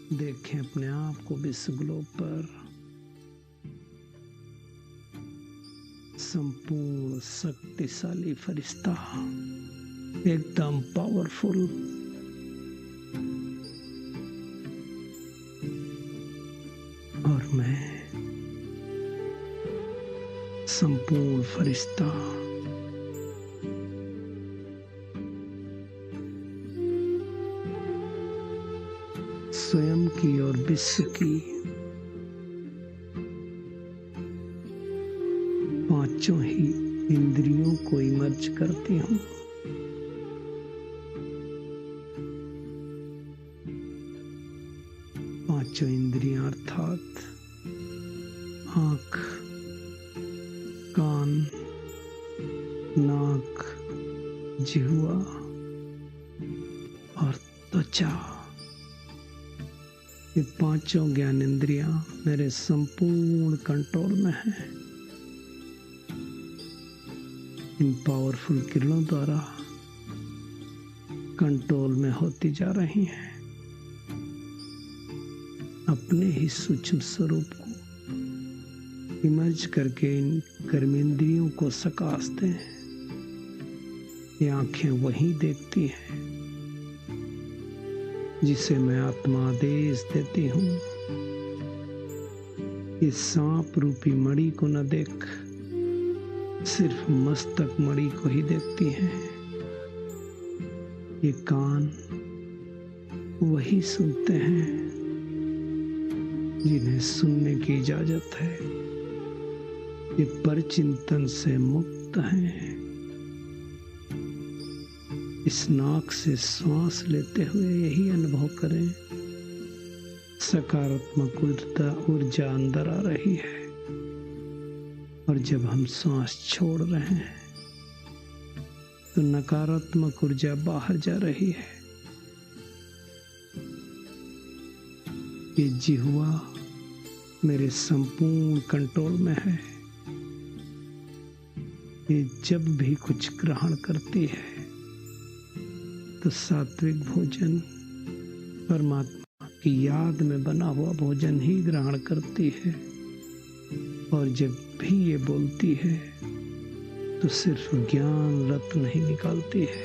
देखें अपने आप को विश्व ग्लोब पर संपूर्ण शक्तिशाली फरिश्ता, एकदम पावरफुल। और मैं संपूर्ण फरिश्ता स्वयं की और विश्व की पांचों ही इंद्रियों को इमर्ज करती हूँ। पांचों इंद्रियां अर्थात आँख, कान, नाक, जिह्वा और त्वचा, ये पांचों ज्ञानेंद्रियां मेरे संपूर्ण कंट्रोल में हैं। इन पावरफुल किरणों द्वारा कंट्रोल में होती जा रही हैं। अपने ही सूक्ष्म स्वरूप को इमर्ज करके इन कर्मेंद्रियों को सकाशते हैं। ये आंखें वही देखती हैं जिसे मैं आत्मा आदेश देती हूँ। इस सांप रूपी मणि को न देख, सिर्फ मस्तक मणि को ही देखती हैं। ये कान वही सुनते हैं जिन्हें सुनने की इजाजत है। ये परचिंतन से मुक्त हैं। इस नाक से श्वास लेते हुए यही अनुभव करें, सकारात्मक ऊर्जा अंदर आ रही है और जब हम श्वास छोड़ रहे हैं तो नकारात्मक ऊर्जा बाहर जा रही है। ये जिह्वा मेरे संपूर्ण कंट्रोल में है। ये जब भी कुछ ग्रहण करती है तो सात्विक भोजन, परमात्मा की याद में बना हुआ भोजन ही ग्रहण करती है। और जब भी ये बोलती है तो सिर्फ ज्ञान रत्न ही निकालती है,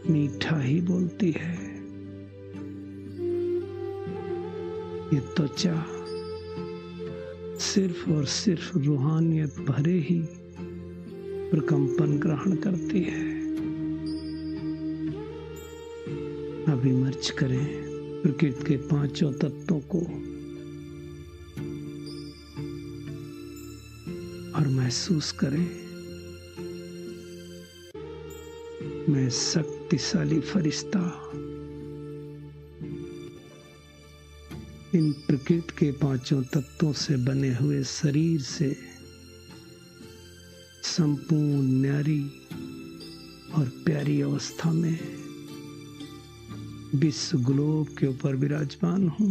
मीठा ही बोलती है। ये त्वचा सिर्फ और सिर्फ रूहानियत भरे ही प्रकंपन ग्रहण करती है। अब इमर्ज करें प्रकृति के पांचों तत्वों को और महसूस करें मैं शक्तिशाली फरिश्ता इन प्रकृति के पांचों तत्वों से बने हुए शरीर से संपूर्ण न्यारी और प्यारी अवस्था में विश्व ग्लोब के ऊपर विराजमान हूँ।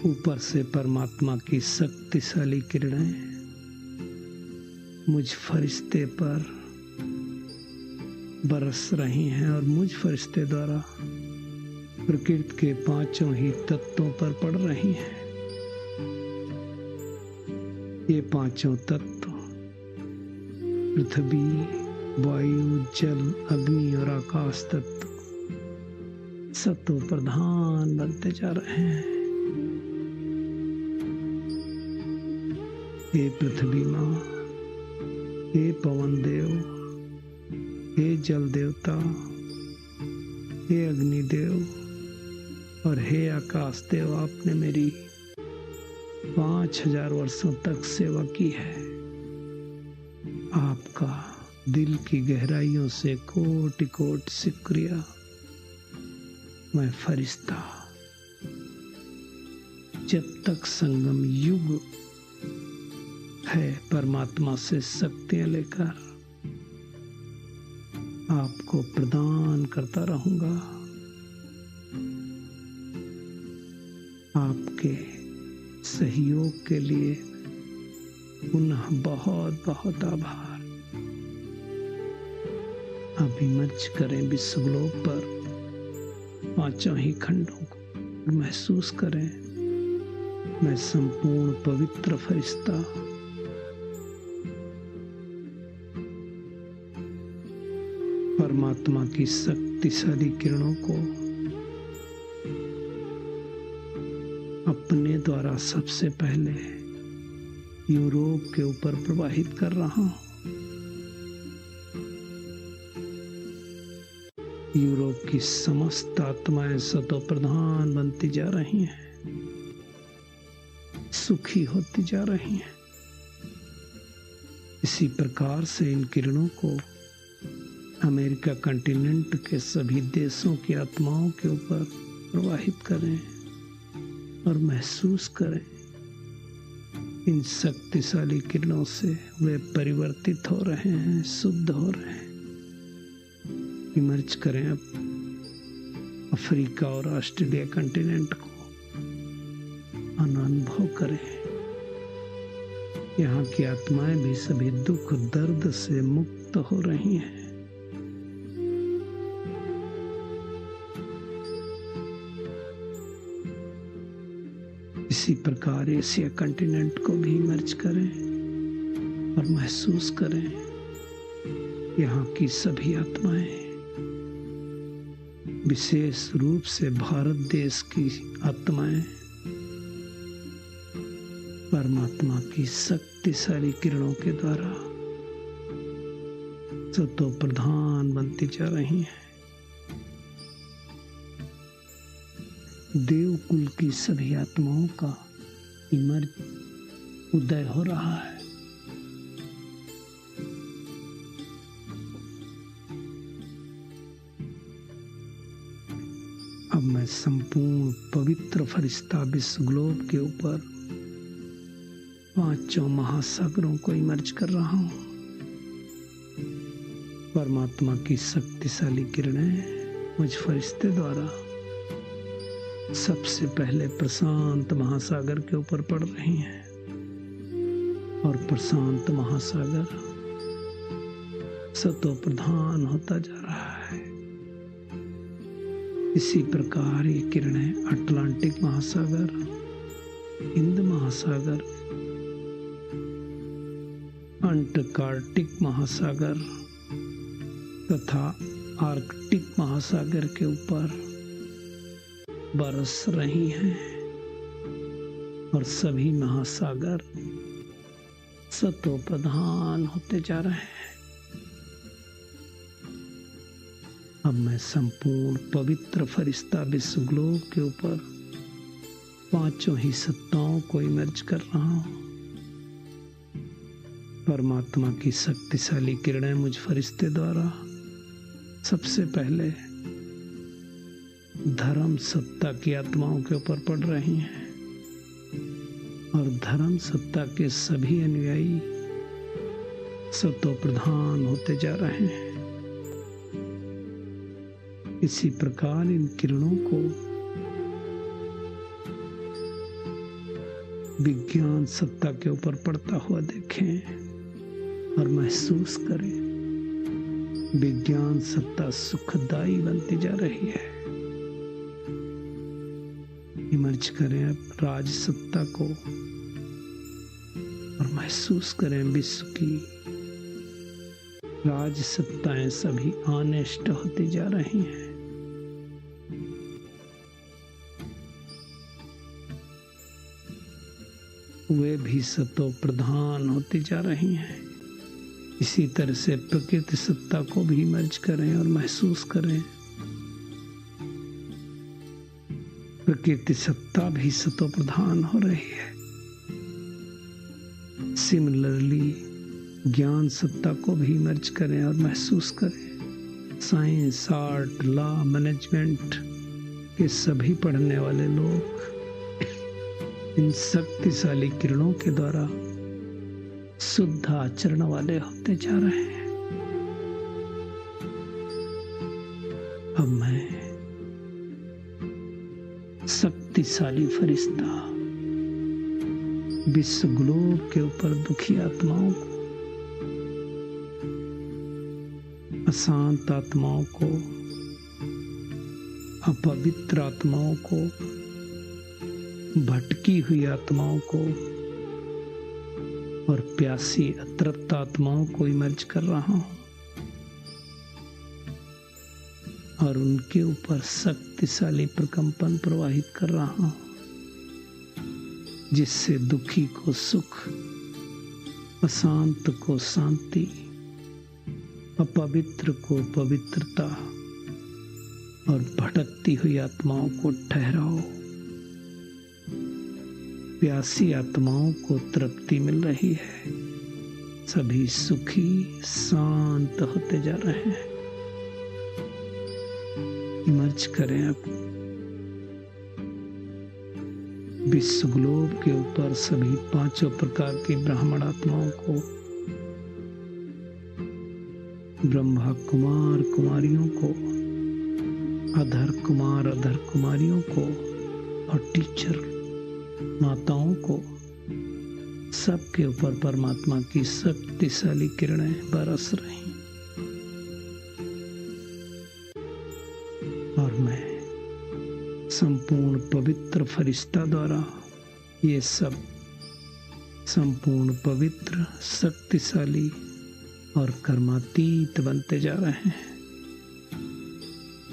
ऊपर से परमात्मा की शक्तिशाली किरणें मुझ फरिश्ते पर बरस रही हैं और मुझ फरिश्ते द्वारा प्रकृति के पांचों ही तत्वों पर पड़ रही हैं। ये पांचों तत्व पृथ्वी, वायु, जल, अग्नि और आकाश तत्व सत्व प्रधान बनते जा रहे हैं। हे पृथ्वी माँ, हे पवन देव, हे जल देवता, हे अग्नि देव और हे आकाश देव, आपने मेरी 5000 वर्षों तक सेवा की है। आपका दिल की गहराइयों से कोटि कोटि शुक्रिया। मैं फरिश्ता जब तक संगम युग है परमात्मा से शक्तियां लेकर आपको प्रदान करता रहूंगा। आपके सहयोग के लिए पुनः बहुत बहुत आभार। अब इमर्ज करें विश्व ग्लोब पर पांचों ही खंडों को महसूस करें। मैं संपूर्ण पवित्र फरिश्ता परमात्मा की शक्तिशाली किरणों को अपने द्वारा सबसे पहले यूरोप के ऊपर प्रवाहित कर रहा हूं। यूरोप की समस्त आत्माएं सतो प्रधान बनती जा रही हैं, सुखी होती जा रही हैं। इसी प्रकार से इन किरणों को अमेरिका कॉन्टिनेंट के सभी देशों की आत्माओं के ऊपर प्रवाहित करें और महसूस करें। इन शक्तिशाली किरणों से वे परिवर्तित हो रहे हैं, शुद्ध हो रहे हैं। इमर्ज करें अब अफ्रीका और ऑस्ट्रेलिया कॉन्टिनेंट को अनुभव करें। यहाँ की आत्माएं भी सभी दुख दर्द से मुक्त हो रही हैं। इसी प्रकार एशिया कॉन्टिनेंट को भी इमर्ज करें और महसूस करें। यहाँ की सभी आत्माएं, विशेष रूप से भारत देश की आत्माएं परमात्मा की शक्तिशाली किरणों के द्वारा सतो प्रधान बनती जा रही हैं। देवकुल की सभी आत्माओं का उदय हो रहा है। अब मैं संपूर्ण पवित्र फरिश्ता विश्व ग्लोब के ऊपर पांचों महासागरों को इमर्ज कर रहा हूं। परमात्मा की शक्तिशाली किरणें मुझ फरिश्ते द्वारा सबसे पहले प्रशांत महासागर के ऊपर पड़ रही हैं और प्रशांत महासागर सतो प्रधान होता जा रहा है। इसी प्रकार ये किरणें अटलांटिक महासागर, हिंद महासागर, अंटार्कटिक महासागर तथा आर्कटिक महासागर के ऊपर बरस रही हैं और सभी महासागर सतो प्रधान होते जा रहे हैं। अब मैं संपूर्ण पवित्र फरिश्ता विश्व ग्लोब के ऊपर पांचों ही सत्ताओं को इमर्ज कर रहा हूं। परमात्मा की शक्तिशाली किरणें मुझ फरिश्ते द्वारा सबसे पहले धर्म सत्ता की आत्माओं के ऊपर पड़ रही हैं और धर्म सत्ता के सभी अनुयायी सतो प्रधान होते जा रहे हैं। इसी प्रकार इन किरणों को विज्ञान सत्ता के ऊपर पड़ता हुआ देखें और महसूस करें। विज्ञान सत्ता सुखदायी बनती जा रही है। इमर्ज करें अब राज सत्ता को और महसूस करें विश्व की राज सत्ताएं सभी अनिष्ट होती जा रही हैं। वे भी सतो प्रधान होती जा रही हैं। इसी तरह से प्रकृति सत्ता को भी इमर्ज करें और महसूस करें। प्रकृति सत्ता भी सतो प्रधान हो रही है। सिमिलरली ज्ञान सत्ता को भी इमर्ज करें और महसूस करें। साइंस, आर्ट, लॉ, मैनेजमेंट के सभी पढ़ने वाले लोग इन शक्तिशाली किरणों के द्वारा शुद्ध आचरण वाले होते जा रहे हैं। अब मैं शक्तिशाली फरिश्ता विश्व ग्लोब के ऊपर दुखी आत्माओं को, अशांत आत्माओं को अपवित्र आत्माओं को, भटकी हुई आत्माओं को और प्यासी अतृप्त आत्माओं को इमर्ज कर रहा हूं और उनके ऊपर शक्तिशाली प्रकंपन प्रवाहित कर रहा हूं, जिससे दुखी को सुख, अशांत को शांति, अपवित्र को पवित्रता और भटकती हुई आत्माओं को ठहराओ। प्यासी आत्माओं को तृप्ति मिल रही है, सभी सुखी शांत होते जा रहे हैं। इमर्ज करें अब विश्व ग्लोब के ऊपर सभी पांचों प्रकार की ब्राह्मण आत्माओं को, ब्रह्मा कुमार कुमारियों को, अधर कुमार अधर कुमारियों को और टीचर माताओं को, सबके ऊपर परमात्मा की शक्तिशाली किरणें बरस रही और मैं संपूर्ण पवित्र फरिश्ता द्वारा ये सब संपूर्ण पवित्र, शक्तिशाली और कर्मातीत बनते जा रहे हैं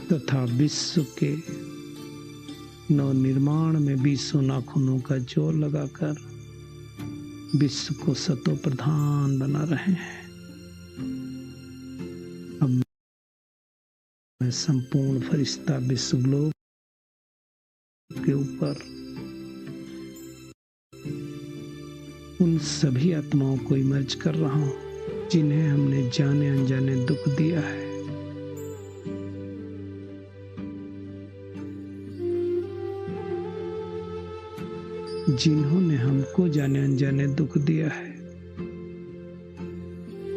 तथा विश्व के नवनिर्माण में 20 नाखूनों का जोर लगाकर विश्व को सतो प्रधान बना रहे हैं। अब मैं संपूर्ण फरिश्ता विश्व ग्लोब के ऊपर उन सभी आत्माओं को इमर्ज कर रहा हूं जिन्हें हमने जाने अनजाने दुख दिया है। जिन्होंने हमको जाने अनजाने दुख दिया है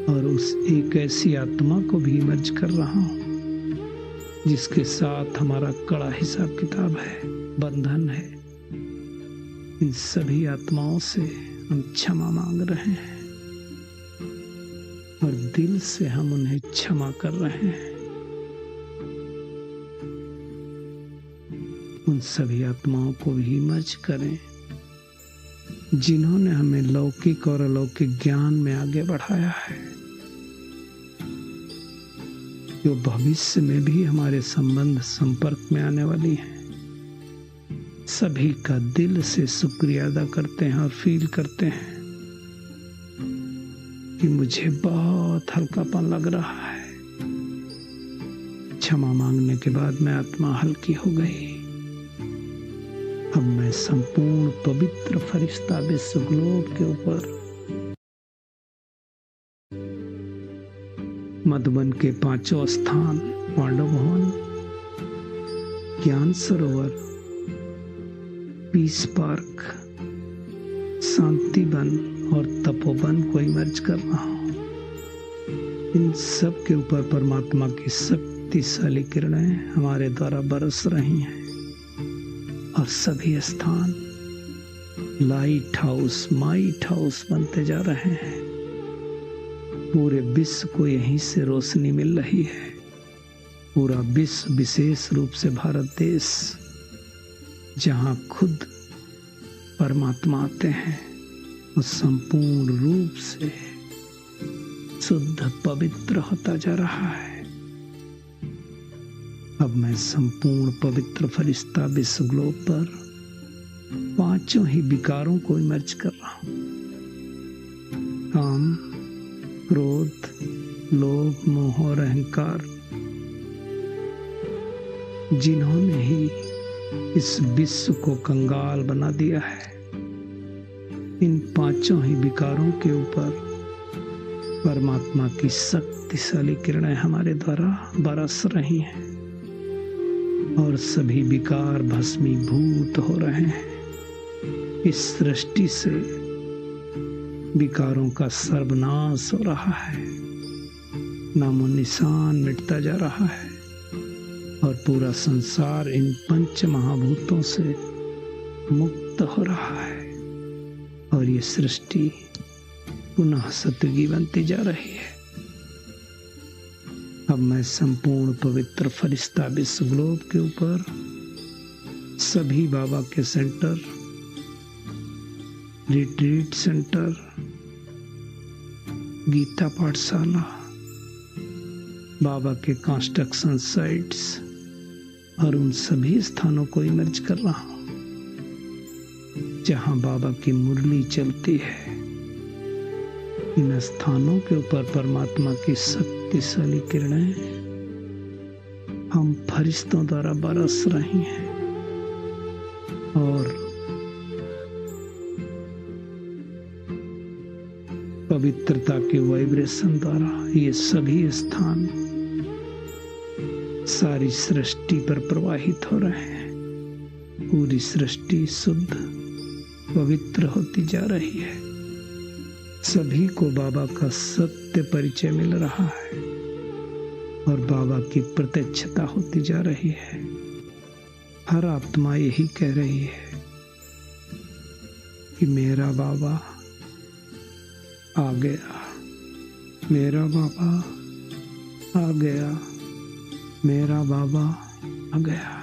और उस एक ऐसी आत्मा को भी इमर्ज कर रहा हूं जिसके साथ हमारा कड़ा हिसाब किताब है, बंधन है। इन सभी आत्माओं से हम क्षमा मांग रहे हैं और दिल से हम उन्हें क्षमा कर रहे हैं। उन सभी आत्माओं को भी इमर्ज करें जिन्होंने हमें लौकिक और अलौकिक ज्ञान में आगे बढ़ाया है, जो भविष्य में भी हमारे संबंध संपर्क में आने वाली है। सभी का दिल से शुक्रिया अदा करते हैं और फील करते हैं कि मुझे बहुत हल्कापन लग रहा है। क्षमा मांगने के बाद मैं आत्मा हल्की हो गई। अब मैं संपूर्ण पवित्र फरिश्ता विश्व ग्लोब के ऊपर मधुबन के 5 स्थान, पांडव भवन, ज्ञान सरोवर, पीस पार्क, शांति वन और तपोवन को इमर्ज कर रहा हूं। इन सब के ऊपर परमात्मा की शक्तिशाली किरणें हमारे द्वारा बरस रही हैं और सभी स्थान लाइट हाउस, माइट हाउस बनते जा रहे हैं। पूरे विश्व को यहीं से रोशनी मिल रही है। पूरा विश्व, विशेष रूप से भारत देश, जहाँ खुद परमात्मा आते हैं, वो संपूर्ण रूप से शुद्ध पवित्र होता जा रहा है। अब मैं संपूर्ण पवित्र फरिश्ता विश्व ग्लोब पर 5 ही विकारों को इमर्ज कर रहा हूं। काम, क्रोध, लोभ, मोह और अहंकार, जिन्होंने ही इस विश्व को कंगाल बना दिया है। इन 5 ही विकारों के ऊपर परमात्मा की शक्तिशाली किरणें हमारे द्वारा बरस रही हैं और सभी विकार भस्मीभूत हो रहे हैं। इस सृष्टि से विकारों का सर्वनाश हो रहा है, नामो निशान मिटता जा रहा है और पूरा संसार इन 5 महाभूतों से मुक्त हो रहा है और ये सृष्टि पुनः सतयुगी बनती जा रही है। अब मैं संपूर्ण पवित्र फरिश्ता विश्व ग्लोब के ऊपर सभी बाबा के सेंटर, रिट्रीट सेंटर, गीता पाठशाला, बाबा के कंस्ट्रक्शन साइट्स और उन सभी स्थानों को इमर्ज कर रहा हूं जहां बाबा की मुरली चलती है। इन स्थानों के ऊपर परमात्मा की शक्तिशाली किरणें हम फरिश्तों द्वारा बरस रही हैं और पवित्रता के वाइब्रेशन द्वारा ये सभी स्थान सारी सृष्टि पर प्रवाहित हो रहे हैं। पूरी सृष्टि शुद्ध पवित्र होती जा रही है। सभी को बाबा का सत्य परिचय मिल रहा है और बाबा की प्रत्यक्षता होती जा रही है। हर आत्मा यही कह रही है कि मेरा बाबा आ गया, मेरा बाबा आ गया, मेरा बाबा आ गया।